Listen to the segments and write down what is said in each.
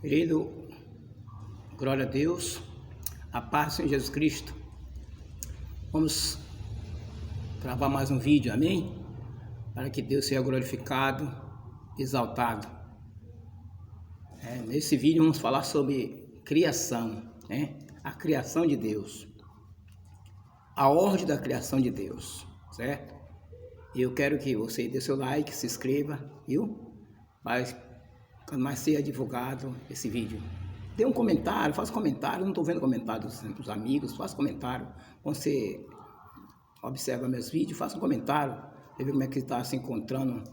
Querido, glória a Deus, a paz do Senhor Jesus Cristo. Vamos gravar mais um vídeo, amém? Para que Deus seja glorificado, exaltado. Nesse vídeo vamos falar sobre criação, a criação de Deus, a ordem da criação de Deus, certo? Eu quero que você dê seu like, se inscreva, viu? Quando mais seja divulgado esse vídeo, dê um comentário, faça comentário. Não estou vendo comentários dos amigos, faça comentário. Quando você observa meus vídeos, faça um comentário, para ver como é que está se encontrando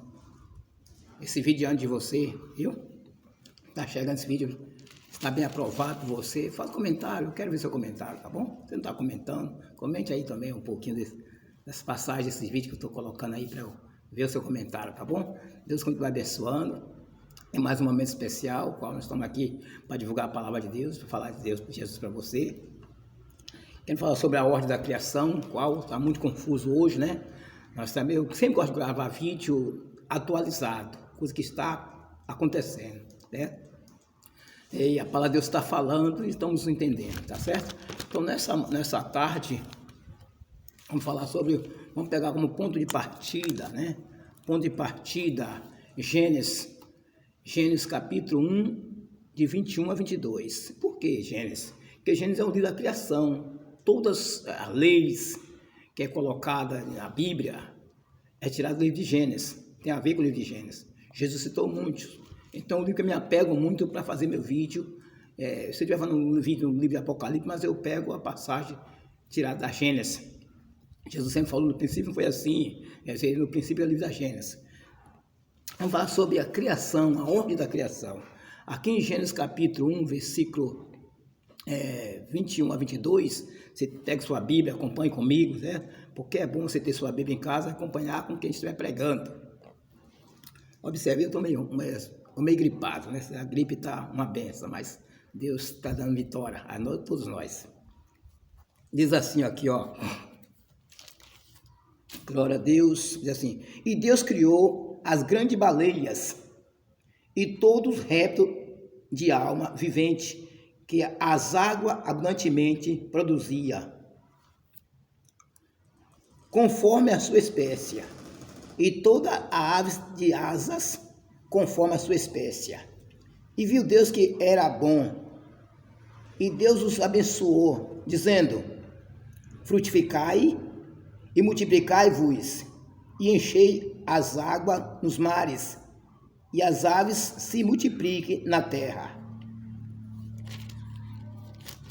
esse vídeo diante de você, viu? Está chegando esse vídeo, está bem aprovado por você, faça comentário, eu quero ver seu comentário, tá bom? Você não está comentando, comente aí também um pouquinho das passagens desses vídeos que eu estou colocando aí para eu ver o seu comentário, tá bom? Deus continue abençoando. É mais um momento especial, qual nós estamos aqui para divulgar a palavra de Deus, para falar de Deus, de Jesus para você. Quero falar sobre a ordem da criação, qual está muito confuso hoje, né? Eu sempre gosto de gravar vídeo atualizado, coisa que está acontecendo, né? E a palavra de Deus está falando e estamos entendendo, tá certo? Então nessa tarde, vamos pegar como ponto de partida, né? Ponto de partida, Gênesis capítulo 1, de 21 a 22. Por que Gênesis? Porque Gênesis é o livro da criação. Todas as leis que é colocada na Bíblia é tirada do livro de Gênesis. Tem a ver com o livro de Gênesis. Jesus citou muitos. Então, o livro que eu me apego muito para fazer meu vídeo. Se eu estiver falando no livro de Apocalipse, mas eu pego a passagem tirada da Gênesis. Jesus sempre falou, no princípio foi assim. No princípio é o livro da Gênesis. Vamos falar sobre a criação, a ordem da criação. Aqui em Gênesis capítulo 1, versículo 21 a 22, você pega sua Bíblia, acompanhe comigo, né? Porque é bom você ter sua Bíblia em casa e acompanhar com quem estiver pregando. Observe, eu estou meio gripado, né? A gripe está uma benção, mas Deus está dando vitória a todos nós. Diz assim aqui, ó. Glória a Deus, diz assim: e Deus criou as grandes baleias e todos os répteis de alma vivente que as águas abundantemente produzia, conforme a sua espécie, e toda a aves de asas, conforme a sua espécie. E viu Deus que era bom, e Deus os abençoou, dizendo: frutificai e multiplicai-vos, e enchei as águas nos mares, e as aves se multipliquem na terra.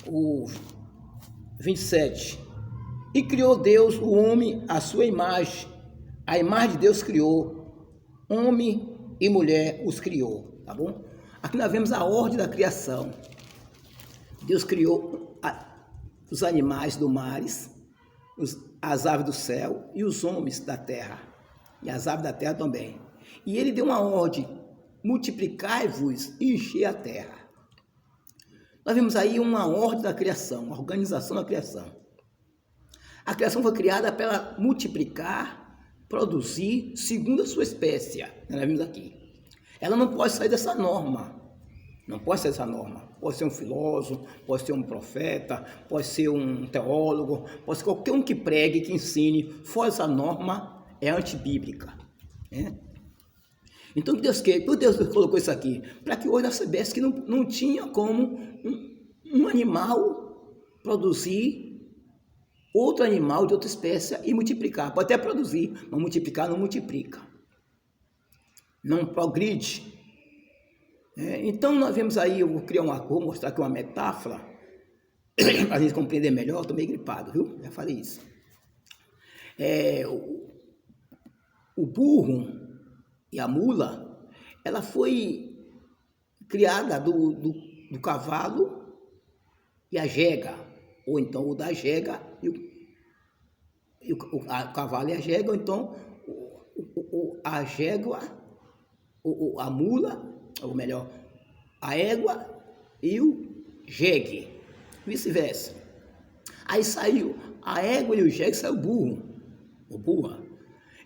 O 27. E criou Deus o homem à sua imagem. A imagem de Deus criou. Homem e mulher os criou. Tá bom? Aqui nós vemos a ordem da criação. Deus criou os animais do mares, as aves do céu e os homens da terra. E as aves da terra também. E ele deu uma ordem: multiplicai-vos e enchei a terra. Nós vemos aí uma ordem da criação, uma organização da criação. A criação foi criada para multiplicar, produzir segundo a sua espécie. Nós vimos aqui. Ela não pode sair dessa norma. Não pode ser essa norma. Pode ser um filósofo, pode ser um profeta, pode ser um teólogo, pode ser qualquer um que pregue, que ensine. Fora essa norma, é antibíblica. Então, Deus colocou isso aqui, para que hoje nós soubéssemos que não tinha como um animal produzir outro animal de outra espécie e multiplicar. Pode até produzir, mas multiplicar não multiplica. Não progride. Então, nós vemos aí, eu vou mostrar aqui uma metáfora, para a gente compreender melhor. Estou meio gripado, viu? Já falei isso. O burro e a mula, ela foi criada do cavalo e a jega, ou então o da jega e o cavalo e a jega, ou então a jégua, a mula, ou melhor, a égua e o jegue, vice-versa. Aí saiu a égua e o jegue, saiu o burro, ou burra.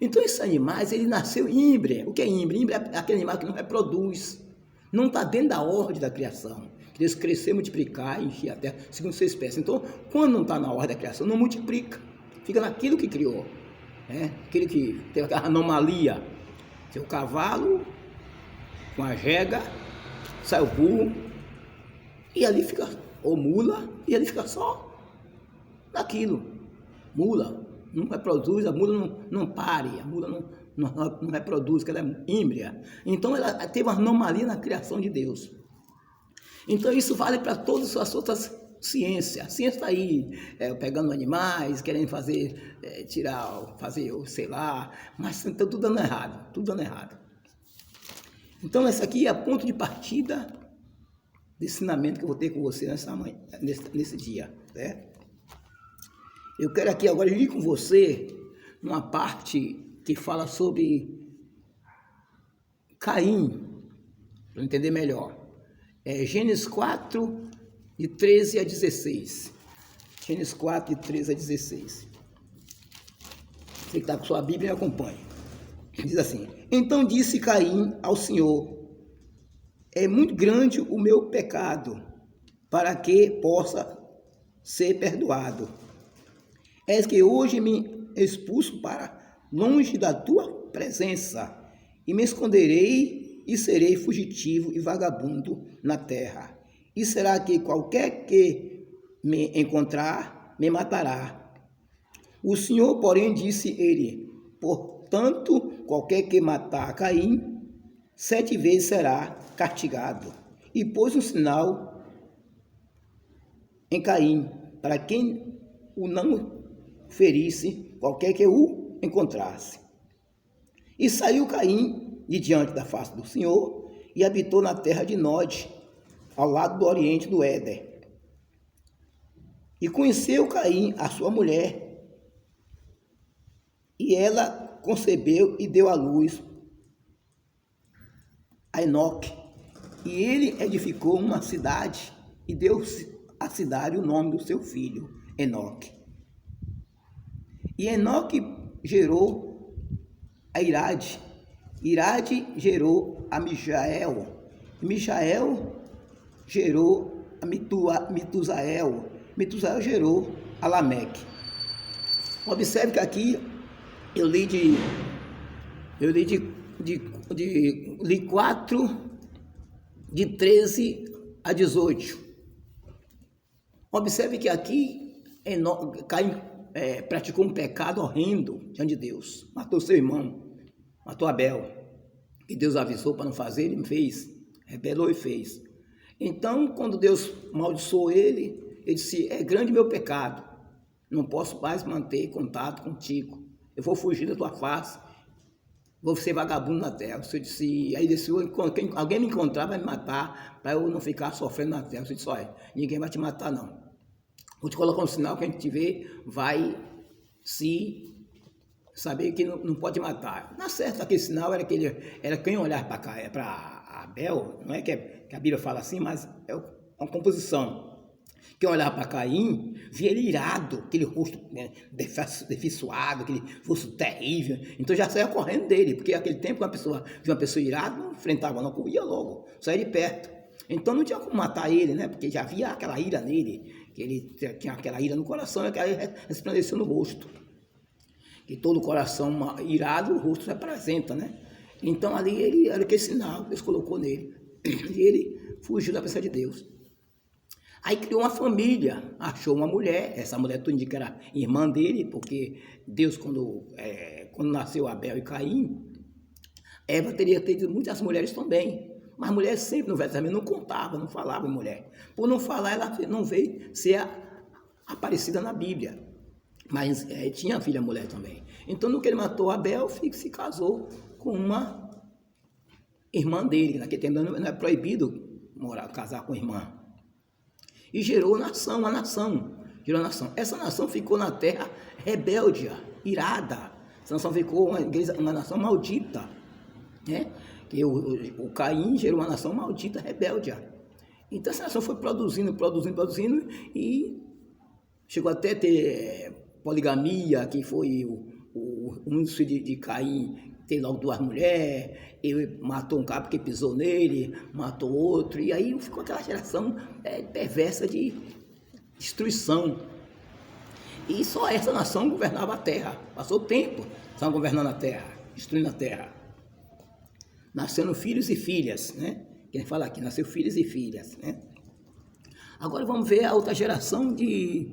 Então, esses animais, ele nasceu híbrido. O que é híbrido? Híbrido é aquele animal que não reproduz. Não está dentro da ordem da criação. Deus crescer, multiplicar e encher a terra segundo sua espécie. Então, quando não está na ordem da criação, não multiplica. Fica naquilo que criou. Né? Aquilo que tem aquela anomalia. Seu cavalo com a jega, sai o burro, e ali fica, ou mula, e ali fica só naquilo. Mula não reproduz, a mula não pare, a mula não reproduz, porque ela é híbrida. Então ela teve uma anomalia na criação de Deus. Então isso vale para todas as outras ciências. A ciência está aí, pegando animais, querendo fazer, fazer, sei lá, mas está tudo dando errado, tudo dando errado. Então esse aqui é o ponto de partida do ensinamento que eu vou ter com você nesse dia, certo? Eu quero aqui agora ir com você numa parte que fala sobre Caim, para entender melhor. Gênesis 4, de 13 a 16. Gênesis 4, de 13 a 16. Você que está com sua Bíblia, acompanhe. Diz assim: então disse Caim ao Senhor: é muito grande o meu pecado, para que possa ser perdoado. És que hoje me expulso para longe da tua presença, e me esconderei e serei fugitivo e vagabundo na terra. E será que qualquer que me encontrar, me matará. O Senhor, porém, disse ele: portanto, qualquer que matar Caim, 7 vezes será castigado. E pôs um sinal em Caim, para quem o não ferisse, qualquer que o encontrasse. E saiu Caim de diante da face do Senhor, e habitou na terra de Nod, ao lado do oriente do Éder. E conheceu Caim a sua mulher, e ela concebeu e deu à luz a Enoque. E ele edificou uma cidade, e deu à cidade o nome do seu filho, Enoque. E Enoque gerou a Irade. Irade gerou a Mijael. Mijael gerou a Mitusael. Mitusael gerou a Lameque. Observe que aqui eu li 4, de 13 a 18. Observe que aqui Caim praticou um pecado horrendo diante de Deus. Matou seu irmão, matou Abel. E Deus avisou para não fazer, ele fez. Rebelou e fez. Então, quando Deus amaldiçoou ele disse: é grande meu pecado. Não posso mais manter contato contigo. Eu vou fugir da tua face. Vou ser vagabundo na terra. Você disse, aí disse: alguém me encontrar vai me matar, para eu não ficar sofrendo na terra. Você disse: olha, ninguém vai te matar não. Vou te colocar um sinal que a gente te vê, vai se saber que não pode matar. Na certa, aquele sinal era quem olhar para Abel, não é que a Bíblia fala assim, mas é uma composição. Quem olhava para Caim, via ele irado, aquele rosto defeiçoado, aquele rosto terrível. Então já saia correndo dele, porque naquele tempo uma pessoa irada, não enfrentava, não corria logo, saia de perto. Então não tinha como matar ele, né? Porque já havia aquela ira nele, que ele tinha aquela ira no coração, e aquela resplandeceu no rosto. Que todo coração irado, o rosto representa, né? Então ali ele era aquele sinal que Deus colocou nele. E ele fugiu da presença de Deus. Aí criou uma família, achou uma mulher, essa mulher tudo indica era irmã dele, porque Deus, quando nasceu Abel e Caim, Eva teria tido muitas mulheres também, mas mulher sempre no Velho Testamento não contava, não falava em mulher. Por não falar, ela não veio ser aparecida na Bíblia, mas tinha filha mulher também. Então, no que ele matou Abel, se casou com uma irmã dele, naquele tempo não é proibido casar com irmã. E gerou uma nação. Essa nação ficou na terra rebelde, irada. Essa nação ficou uma nação maldita, né? Que o Caim gerou uma nação maldita, rebelde. Então essa nação foi produzindo, e chegou até ter poligamia, que foi um dos filhos de Caim, teve logo duas mulheres, ele matou um cara porque pisou nele, matou outro, e aí ficou aquela geração perversa de destruição. E só essa nação governava a terra. Passou o tempo, estavam governando a terra, destruindo a terra. Nascendo filhos e filhas, né? Quem fala aqui, nasceu filhos e filhas, né? Agora vamos ver a outra geração de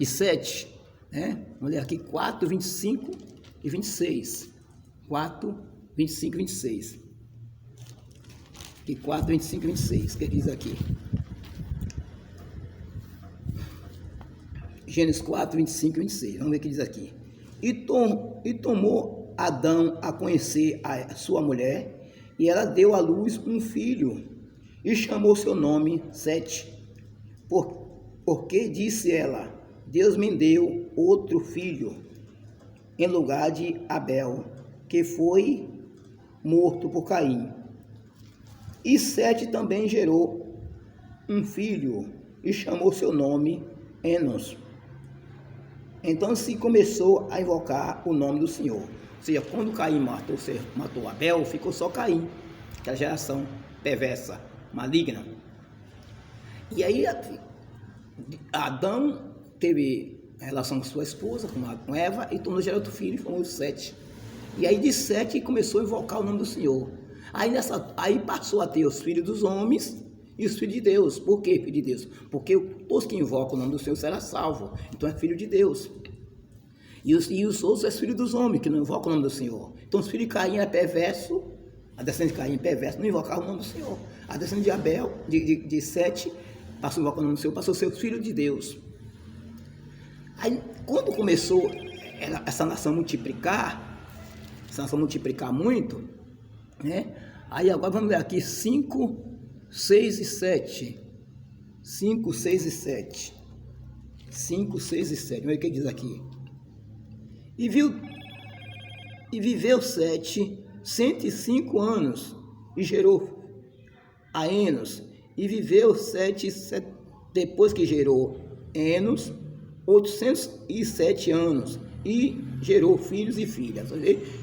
Sete, né? Vamos ler aqui 4, 25 e 26. 4, 25 e 26. E 4, 25 e 26, o que diz aqui? Gênesis 4, 25 e 26, vamos ver o que diz aqui. E tomou Adão a conhecer a sua mulher, e ela deu à luz um filho, e chamou seu nome Sete, porque disse ela, Deus me deu outro filho, em lugar de Abel, que foi morto por Caim. E Sete também gerou um filho, e chamou seu nome Enos. Então se começou a invocar o nome do Senhor. Ou seja, quando Caim matou Abel, ficou só Caim, aquela geração perversa, maligna. E aí Adão teve relação com sua esposa, com Eva, e tornou gerou outro filho, formou Sete. E aí de Sete começou a invocar o nome do Senhor. Aí passou a ter os filhos dos homens e os filhos de Deus. Por que filho de Deus? Porque todos que invocam o nome do Senhor será salvo. Então é filho de Deus. E os outros é filho dos homens que não invocam o nome do Senhor. Então os filhos de Caim é perverso, a descendente de Caim é perverso, não invocava o nome do Senhor. A descendente de Abel, de Sete, passou a invocar o nome do Senhor, passou a ser o filho de Deus. Aí quando começou essa nação multiplicar muito, né? Aí agora vamos ler aqui 5, 6 e 7. 5, 6 e 7. 5, 6 e 7. Olha o que diz aqui. E viveu Sete 105 anos, e gerou a Enos. E viveu Sete, depois que gerou Enos, 807 anos, e gerou filhos e filhas.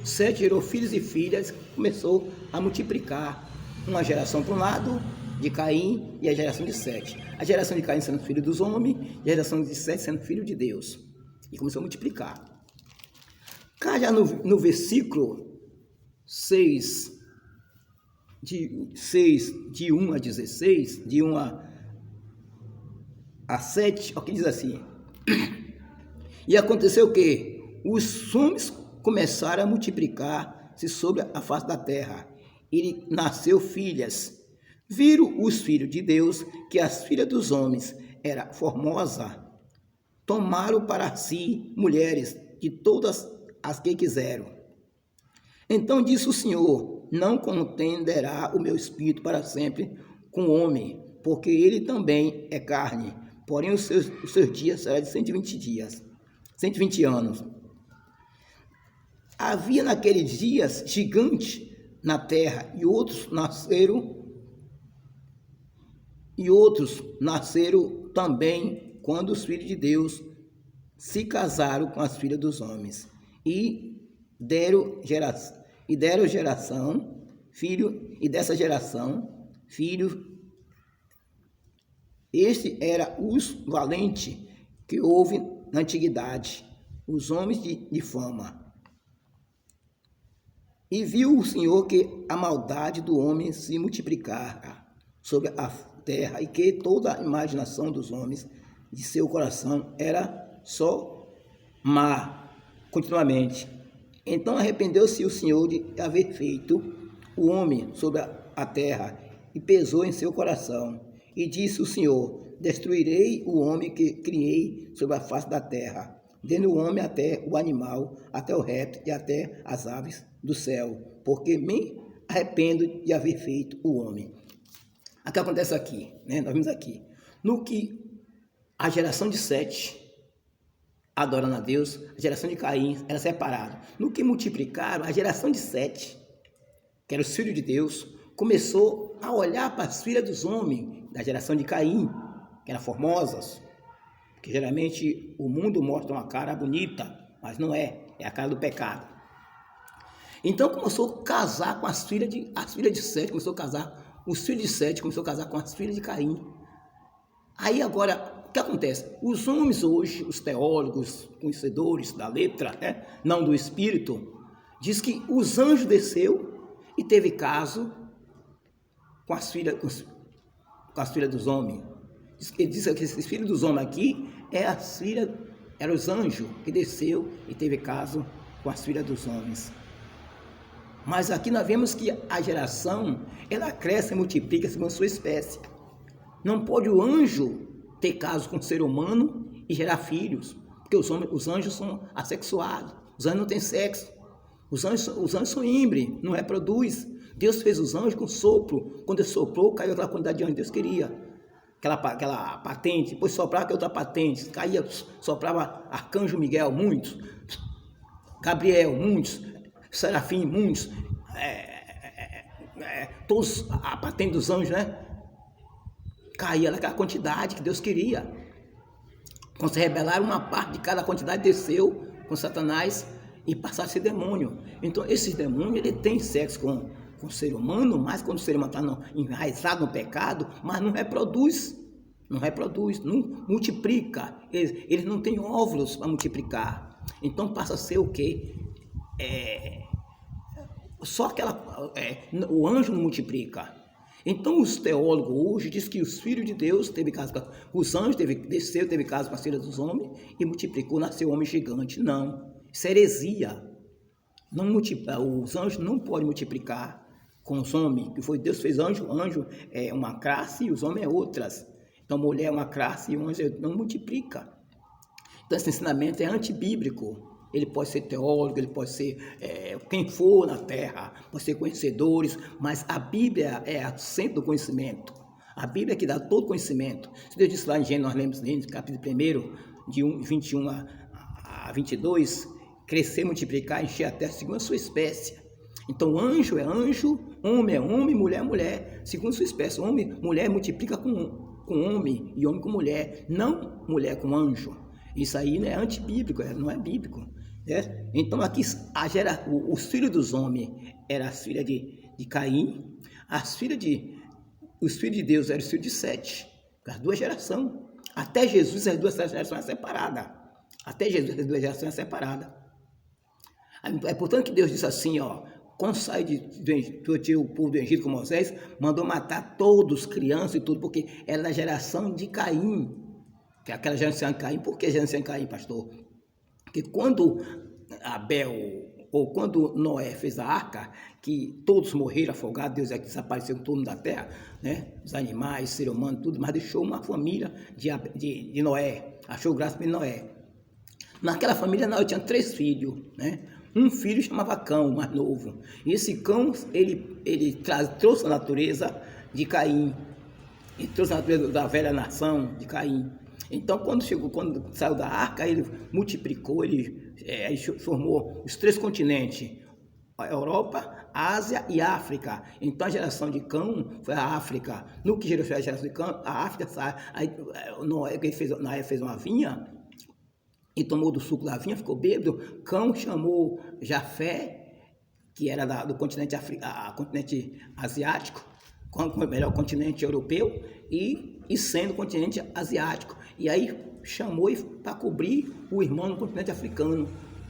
Sete gerou filhos e filhas, começou a multiplicar. Uma geração para um lado, de Caim, e a geração de Sete. A geração de Caim sendo filho dos homens, e a geração de Sete sendo filho de Deus. E começou a multiplicar. Cá já no versículo 6, de 1 a 16, de 1 a 7, o que diz assim. E aconteceu que os homens começaram a multiplicar-se sobre a face da terra, e nasceu filhas. Viram os filhos de Deus que as filhas dos homens eram formosas, tomaram para si mulheres de todas as que quiseram. Então disse o Senhor, não contenderá o meu espírito para sempre com o homem, porque ele também é carne, porém os seus dias serão de 120 anos. Havia naqueles dias gigantes na terra, e outros nasceram também quando os filhos de Deus se casaram com as filhas dos homens, e deram geração, filho, e dessa geração, filho. Este era os valentes que houve na antiguidade, os homens de fama. E viu o Senhor que a maldade do homem se multiplicara sobre a terra, e que toda a imaginação dos homens de seu coração era só má, continuamente. Então arrependeu-se o Senhor de haver feito o homem sobre a terra, e pesou em seu coração. E disse o Senhor, destruirei o homem que criei sobre a face da terra, desde o homem até o animal, até o réptil e até as aves do céu, porque me arrependo de haver feito o homem. O que acontece aqui, né? Nós vimos aqui, no que a geração de Sete adorando a Deus, a geração de Caim era separada. No que multiplicaram, a geração de Sete, que era o filho de Deus, começou a olhar para as filhas dos homens da geração de Caim, que eram formosas, porque geralmente o mundo mostra uma cara bonita, mas não é, é a cara do pecado. Então começou a casar com as filhas de Sete, começou a casar, os filhos de Sete começou a casar com as filhas de Caim. Aí agora, o que acontece? Os homens hoje, os teólogos, conhecedores da letra, né, não do espírito, diz que os anjos desceu e teve caso com as filhas dos homens. Ele diz que esses filhos dos homens aqui eram os anjos que desceu e teve caso com as filhas dos homens. Mas aqui nós vemos que a geração, ela cresce e multiplica segundo a sua espécie. Não pode o anjo ter caso com o ser humano e gerar filhos, porque os anjos são assexuados, os anjos não têm sexo, os anjos são híbridos, não reproduz. Deus fez os anjos com sopro, quando ele soprou, caiu aquela quantidade de anjos que Deus queria, aquela patente, depois soprava outra patente, caía, soprava Arcanjo Miguel, muitos, Gabriel, muitos, Serafim, muitos, todos a patente dos anjos, né? Caía naquela quantidade que Deus queria. Quando se rebelaram, uma parte de cada quantidade desceu com Satanás e passaram a ser demônio. Então, esses demônios, ele tem sexo com o ser humano, mas quando o ser humano está enraizado no pecado, mas não reproduz, não multiplica. Eles não têm óvulos para multiplicar. Então, passa a ser o quê? Só o anjo não multiplica. Então os teólogos hoje dizem que os filhos de Deus teve caso com os anjos, desceu, teve caso com as filhas dos homens e multiplicou, nasceu homem gigante. Não, isso é heresia. Os anjos não podem multiplicar com os homens, que foi Deus fez anjo é uma classe e os homens é outras. Então mulher é uma classe e o anjo não multiplica. Então esse ensinamento é antibíblico. Ele pode ser teólogo, ele pode ser quem for na terra, pode ser conhecedores, mas a Bíblia é o centro do conhecimento. A Bíblia é que dá todo conhecimento. Se Deus disse lá em Gênesis, nós lemos Gênesis, capítulo 1, de 21 a 22, crescer, multiplicar, encher a terra segundo a sua espécie. Então anjo é anjo, homem é homem, mulher é mulher, segundo a sua espécie. Mulher multiplica com homem e homem com mulher, não mulher com anjo. Isso aí não é antibíblico, não é bíblico. Né? Então aqui os filhos dos homens eram as filhas de Caim, os filhos de Deus eram os filhos de Sete, as duas gerações. Até Jesus as duas gerações são separadas. É portanto que Deus disse assim, quando sai do povo do Egito com Moisés, mandou matar todos, crianças e tudo, porque era da geração de Caim. Que é aquela geração de Caim. Por que geração de Caim, pastor? Porque quando quando Noé fez a arca, que todos morreram afogados, Deus é que desapareceu todo mundo da terra, né? Os animais, ser humano, tudo, mas deixou uma família de Noé, achou graça de Noé. Naquela família, Noé tinha 3 filhos, né? Um filho chamava Cão, mais novo. E esse Cão, ele trouxe a natureza de Caim, ele trouxe a natureza da velha nação de Caim. Então, quando saiu da arca, ele multiplicou, ele formou os 3 continentes, a Europa, a Ásia e a África. Então, a geração de Cão foi a África. No que gerou a geração de Cão, a África sai. Aí, Noé fez uma vinha e tomou do suco da vinha, ficou bêbado. Cão chamou Jafé, que era do continente asiático, melhor, continente europeu, e sendo continente asiático. E aí chamou para cobrir o irmão no continente africano,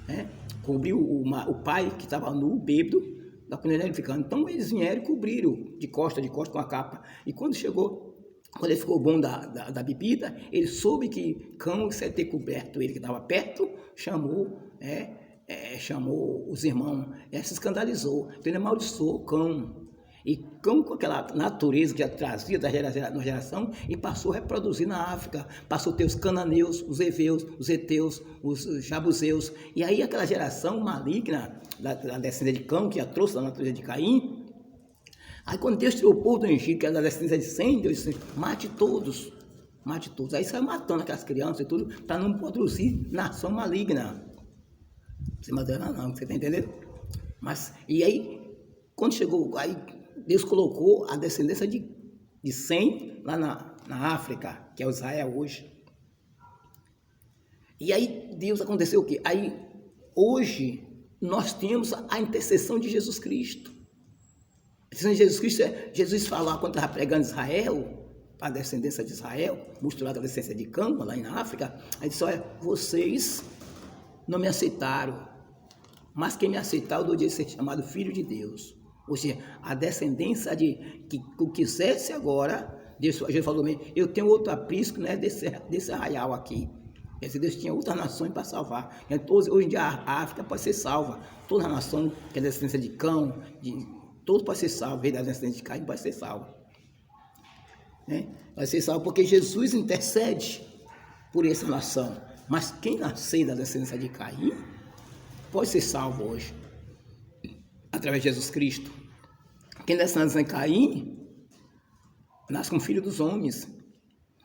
né? Cobriu o pai que estava nu, bêbado, da continente africano. Então eles vieram e cobriram de costa com a capa. E quando ele ficou bom da bebida, ele soube que Cão ia ter coberto ele que estava perto, chamou os irmãos, se escandalizou. Então ele amaldiçoou Cão. E Cão, com aquela natureza que já trazia da geração, e passou a reproduzir na África, passou a ter os cananeus, os heveus, os heteus, os jabuseus, e aí aquela geração maligna da descendência de Cão, que já trouxe da natureza de Caim. Aí quando Deus tirou o povo do Egito, que era da descendência de Sem, Deus disse, mate todos. Aí saiu matando aquelas crianças e tudo, para não produzir nação maligna. Você não, você está entendendo? E aí, quando chegou, aí Deus colocou a descendência de Sem lá na África, que é o Israel hoje. E aí Deus aconteceu o quê? Aí hoje nós temos a intercessão de Jesus Cristo. A intercessão de Jesus Cristo Jesus falou quando estava pregando Israel, a descendência de Israel, mostrou a descendência de Cã, lá na África. Aí disse: olha, vocês não me aceitaram, mas quem me aceitar, eu dou de ser chamado filho de Deus. Ou seja, a descendência de que quisesse agora, Deus falou mesmo: eu tenho outro aprisco, né, desse arraial aqui. Esse Deus tinha outras nações para salvar. Então, hoje em dia a África pode ser salva. Toda a nação que é descendência de Cã, todos podem ser salvos. Veio da descendência de Caim, pode ser salvo. Né? Vai ser salvo porque Jesus intercede por essa nação. Mas quem nasceu da descendência de Caim pode ser salvo hoje, através de Jesus Cristo. Quem nasce na descendência de Caim nasce como filho dos homens.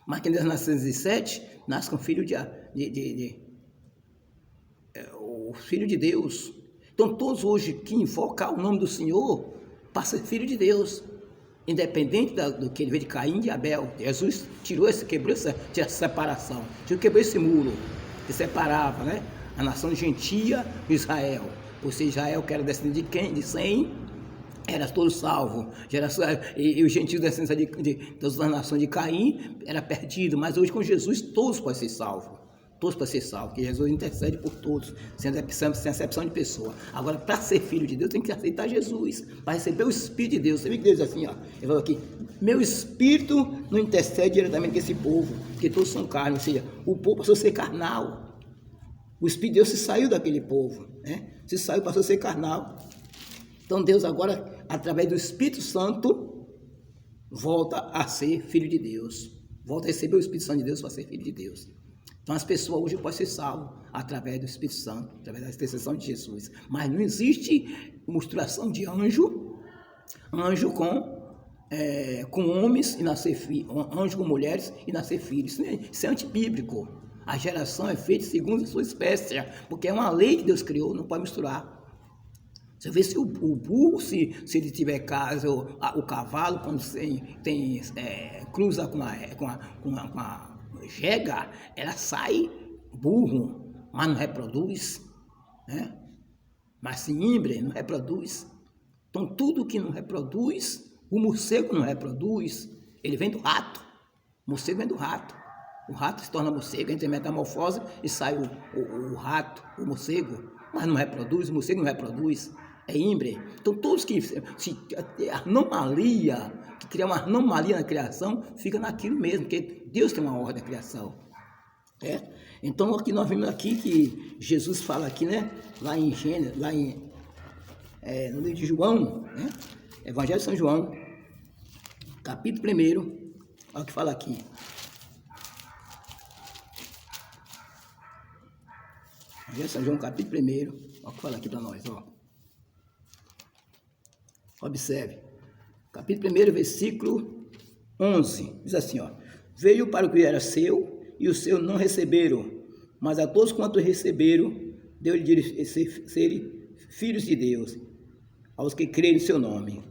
Mas quem nasce na descendência de Sete nasce como filho o filho de Deus. Então todos hoje que invocam o nome do Senhor para ser filho de Deus, independente do que ele veio de Caim e de Abel. Jesus quebrou essa separação, quebrou esse muro que separava, né, a nação gentia de Israel. Ou seja, Israel, que era descendente de Sem, era todo salvo. E os gentios descendentes de todas as nações de Caim era perdido. Mas hoje com Jesus todos podem ser salvos. Todos podem ser salvos, porque Jesus intercede por todos, sem acepção de pessoa. Agora, para ser filho de Deus, tem que aceitar Jesus, para receber o Espírito de Deus. Você vê que Deus diz assim, ó, ele falou aqui: meu Espírito não intercede diretamente com esse povo, porque todos são carne. Ou seja, o povo passou a ser carnal. O Espírito de Deus se saiu daquele povo, né? Se saiu, passou a ser carnal. Então Deus agora, através do Espírito Santo, volta a ser filho de Deus. Volta a receber o Espírito Santo de Deus para ser filho de Deus. Então as pessoas hoje podem ser salvas através do Espírito Santo, através da intercessão de Jesus. Mas não existe misturação de anjo com homens e nascer filho, anjo com mulheres e nascer filhos. Isso é antibíblico. A geração é feita segundo a sua espécie, porque é uma lei que Deus criou, não pode misturar. Você vê se o burro, se ele tiver casa, o cavalo, quando cruza com a jega, ela sai burro, mas não reproduz, né? Mas se híbrido, não reproduz. Então tudo que não reproduz, o morcego não reproduz, ele vem do rato. O morcego vem do rato. O rato se torna morcego, entra em metamorfose e sai o rato, o morcego, mas não reproduz, o morcego não reproduz, é híbrido. Então todos que que criam uma anomalia na criação, fica naquilo mesmo, porque Deus tem uma ordem da criação. Então aqui nós vimos aqui que Jesus fala aqui, né, lá em Gênesis, no livro de João, né, Evangelho de São João, capítulo 1, olha o que fala aqui. Evangelho de São João, capítulo 1, olha o que fala aqui para nós, ó. Observe, capítulo 1, versículo 11, diz assim, ó: veio para o que era seu, e os seus não receberam, mas a todos quantos receberam, deu-lhe de serem filhos de Deus, aos que creem em seu nome,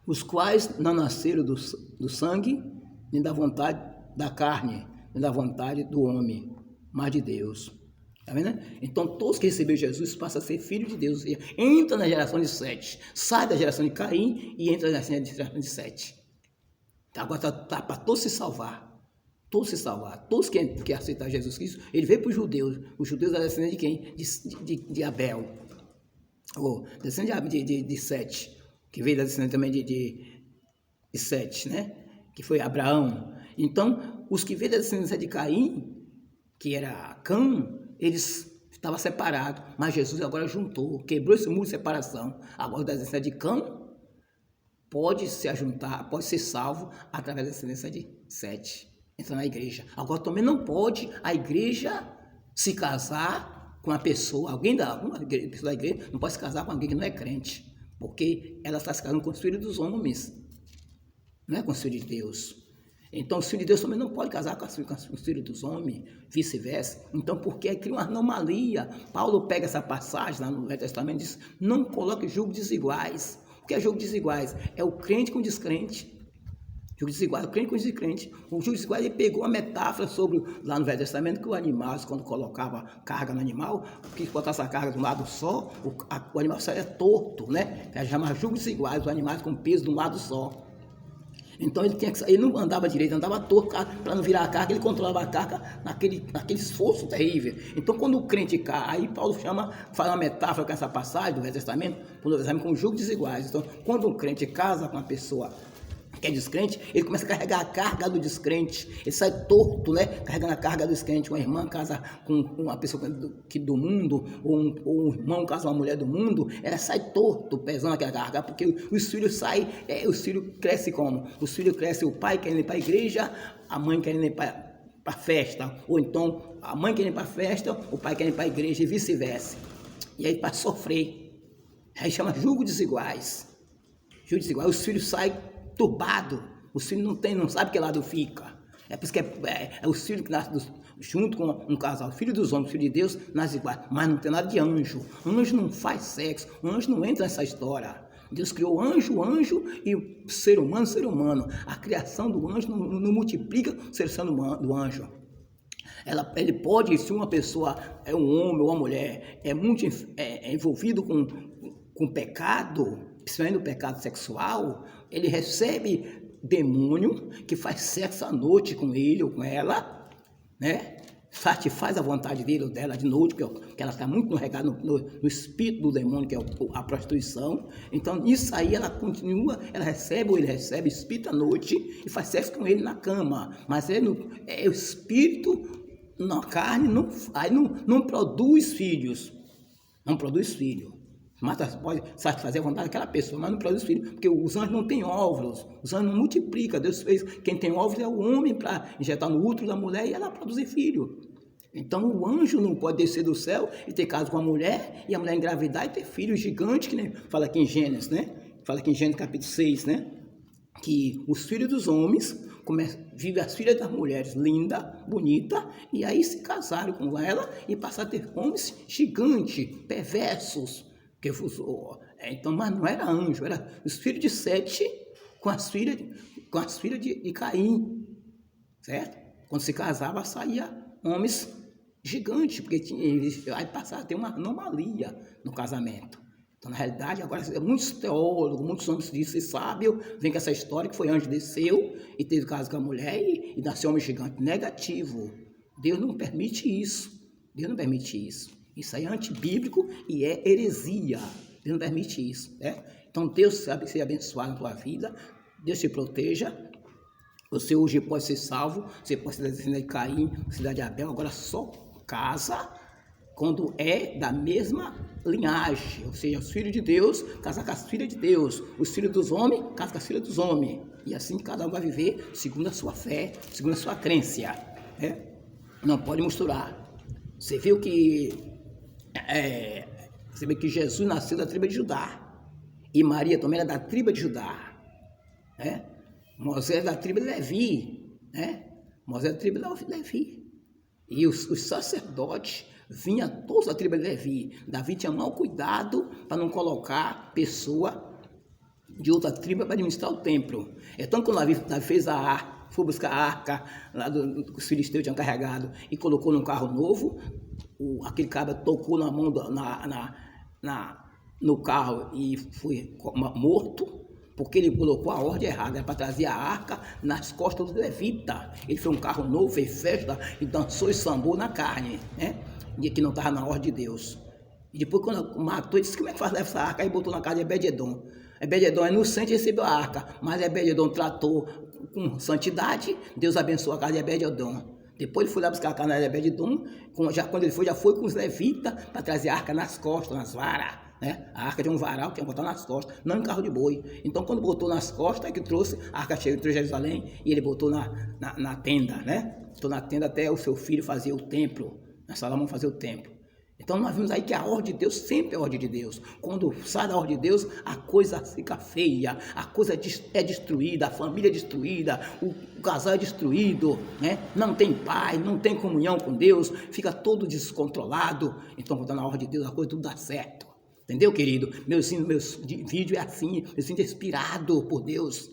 os quais não nasceram do sangue, nem da vontade da carne, nem da vontade do homem, mas de Deus. Tá vendo? Então todos que receberam Jesus passam a ser filho de Deus, ou seja, entra na geração de Sete, sai da geração de Caim e entra na geração de Sete. Agora tá para todos se salvar, todos que aceitar Jesus Cristo. Ele veio para os judeus da descendência de quem? De Abel, ou descendente de Sete, que veio da descendência também de Sete, né? Que foi Abraão. Então os que veio da descendência de Caim, que era Cã, eles estavam separados, mas Jesus agora juntou, quebrou esse muro de separação. Agora da descendência de Cã pode se ajuntar, pode ser salvo através da descendência de Sete, entra na igreja. Agora também não pode a igreja se casar com uma pessoa, alguma pessoa da igreja não pode se casar com alguém que não é crente, porque ela está se casando com os filhos dos homens, não é com os filhos de Deus. Então, os filhos de Deus também não podem casar com os filhos dos homens, vice-versa. Então, porque cria uma anomalia. Paulo pega essa passagem lá no Velho Testamento e diz: não coloque julgo desiguais. O que é julgo desiguais? É o crente com o descrente. Jugo desigual, o crente com o descrente. O jugo desigual, ele pegou a metáfora sobre, lá no Velho Testamento, que o animal, quando colocava carga no animal, que botasse a carga de um lado só, o animal saía torto, né? Que chama jugo desiguais, os animais com peso de um lado só. Então ele não andava direito, andava torto, para não virar a carga, ele controlava a carga naquele esforço terrível. Então quando o crente cai, aí Paulo faz uma metáfora com essa passagem do Velho Testamento, do Novo Testamento, com jugo desiguais. Então quando um crente casa com uma pessoa que é descrente, ele começa a carregar a carga do descrente, ele sai torto, né? Carregando a carga do descrente. Uma irmã casa com uma pessoa do mundo, ou um irmão casa com uma mulher do mundo, ela sai torto, pesando aquela carga, porque os filhos saem, os filhos crescem como? Os filhos crescem, o pai querendo ir para a igreja, a mãe querendo ir para a festa, ou então a mãe querendo ir para a festa, o pai querendo ir para a igreja e vice-versa. E aí para sofrer, aí chama jugo desiguais. Jugo desiguais, os filhos saem turbado, os filhos não sabe que lado fica. É por isso que é os filhos que nascem junto com um casal, filho dos homens, filho de Deus, nascem iguais, mas não tem nada de anjo. Anjo não faz sexo, anjo não entra nessa história. Deus criou anjo e o ser humano. A criação do anjo não multiplica o ser humano do anjo. Ele pode, se uma pessoa é um homem ou uma mulher, é muito envolvido com pecado, principalmente o pecado sexual, ele recebe demônio que faz sexo à noite com ele ou com ela, né? Satisfaz a vontade dele ou dela de noite, porque ela está muito no espírito do demônio, que é a prostituição. Então, isso aí ela continua, ela recebe ou ele recebe espírito à noite e faz sexo com ele na cama. Mas o espírito na carne não produz filhos. Não produz filho. Mas pode satisfazer a vontade daquela pessoa, mas não produz filho, porque os anjos não têm óvulos, os anjos não multiplicam. Deus fez, quem tem óvulos é o homem para injetar no útero da mulher e ela produzir filho. Então o anjo não pode descer do céu e ter caso com a mulher, e a mulher engravidar e ter filho gigante, que nem fala aqui em Gênesis, né? Fala aqui em Gênesis capítulo 6, né? Que os filhos dos homens vivem as filhas das mulheres linda, bonita, e aí se casaram com ela e passaram a ter homens gigantes, perversos. Então, mas não era anjo, era os filhos de Sete com as filhas de Caim, certo? Quando se casava, saía homens gigantes, porque aí passava a ter uma anomalia no casamento. Então, na realidade, agora muitos teólogos, muitos homens dizem sábio, vem com essa história que foi anjo desceu e teve caso com a mulher e nasceu homem gigante. Negativo. Deus não permite isso. Deus não permite isso. Isso aí é antibíblico e é heresia. Deus não permite isso, né? Então, Deus sabe ser abençoado na tua vida. Deus te proteja. Você hoje pode ser salvo. Você pode ser da cidade de Caim, cidade de Abel. Agora só casa quando é da mesma linhagem. Ou seja, os filhos de Deus casam com as filhas de Deus. Os filhos dos homens casam com as filhas dos homens. E assim cada um vai viver segundo a sua fé, segundo a sua crença, né? Não pode misturar. Você viu que Jesus nasceu da tribo de Judá e Maria também era da tribo de Judá, né? Moisés da tribo de Levi, né? Moisés da tribo de Levi. E os sacerdotes vinham todos da tribo de Levi. Davi tinha mau cuidado para não colocar pessoa de outra tribo para administrar o templo. Então quando Davi fez a arca, foi buscar a arca lá que os filisteus tinham carregado e colocou num carro novo, aquele cabra tocou na mão no carro e foi morto, porque ele colocou a ordem errada, era para trazer a arca nas costas do levita. Ele fez um carro novo, fez festa e dançou e sambou na carne, né? E que não estava na ordem de Deus. E depois quando matou, ele disse, como é que faz essa arca? Aí botou na casa de Obed-edom. Obed-edom é inocente e recebeu a arca, mas Obed-edom tratou com santidade, Deus abençoou a casa de Obed-edom. Depois ele foi lá buscar a casa de Obed-edom, quando ele já foi com os levitas para trazer a arca nas costas, nas varas, né? A arca de um varal que tinha que botar nas costas, não em carro de boi. Então quando botou nas costas, é que trouxe, a arca chegou de Jerusalém e ele botou na tenda, né? Botou na tenda até o seu filho fazer o templo, Salomão fazer o templo. Então nós vimos aí que a ordem de Deus sempre é a ordem de Deus. Quando sai da ordem de Deus, a coisa fica feia, a coisa é destruída, a família é destruída, o casal é destruído, né? Não tem paz, não tem comunhão com Deus, fica todo descontrolado. Então quando está na ordem de Deus, a coisa tudo dá certo. Entendeu, querido? Meu vídeo é assim, eu sinto inspirado por Deus.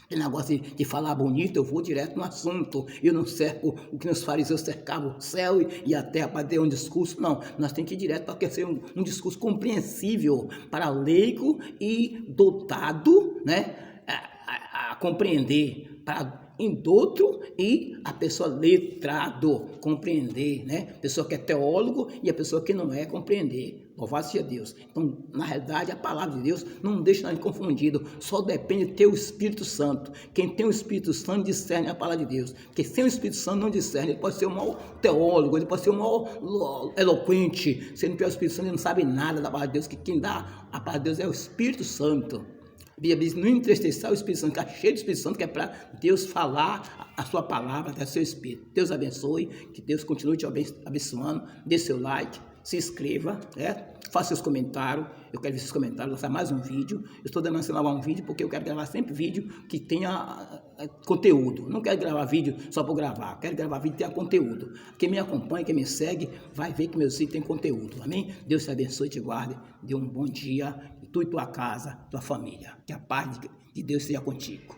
Esse negócio de falar bonito, eu vou direto no assunto. Eu não cerco o que os fariseus cercavam o céu e a terra para ter um discurso. Não, nós temos que ir direto para ser um discurso compreensível para leigo e dotado, né, a compreender, para indotro e a pessoa letrado compreender, né? A pessoa que é teólogo e a pessoa que não é compreender. Louvado seja Deus. Então, na realidade, a palavra de Deus não deixa nós confundido. Só depende de ter o Espírito Santo. Quem tem o Espírito Santo discerne a palavra de Deus. Porque sem o Espírito Santo não discerne. Ele pode ser um mau teólogo, ele pode ser um mau eloquente. Se ele não tiver o Espírito Santo, ele não sabe nada da palavra de Deus. Que quem dá a palavra de Deus é o Espírito Santo. A Bíblia diz, não entristecer o Espírito Santo, que está cheio do Espírito Santo, que é para Deus falar a sua palavra até seu Espírito. Deus abençoe, que Deus continue te abençoando. Dê seu like, se inscreva, né? Faça seus comentários. Eu quero ver seus comentários, lançar mais um vídeo. Eu estou demorando a gravar um vídeo porque eu quero gravar sempre vídeo que tenha conteúdo. Não quero gravar vídeo só por gravar. Quero gravar vídeo que tenha conteúdo. Quem me acompanha, quem me segue, vai ver que meus vídeos têm conteúdo. Amém? Deus te abençoe e te guarde. Dê um bom dia. Tu e tua casa, tua família. Que a paz de Deus seja contigo.